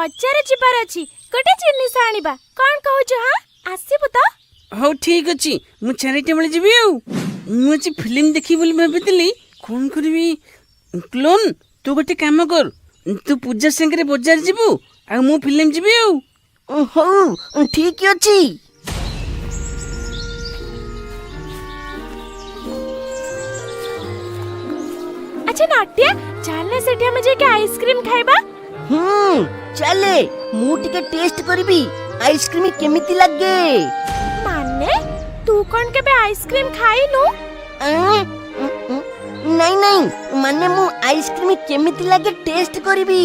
बजार जिबार अछि गोटे जिनिस आनिबा कोन कहू हां आसीबु तो हो ठीक अछि मु 4टा बेले जीवी आउ मु आज फिल्म देखी बोली भाबितली कोन करबी क्लोन तू गोटे काम कर तू पूजा संगे बजार जीवु आ मु फिल्म जीवी आउ हो ठीक अछि। अच्छा नाट्या चलना सेठी हम जे के आइसक्रीम खाइबा चले मु टिके टेस्ट करबी आइसक्रीम केमिति लागे। माने तू कोन के बे आइसक्रीम खाइनु नहीं नहीं माने मु आइसक्रीम केमिति लागे टेस्ट करबी।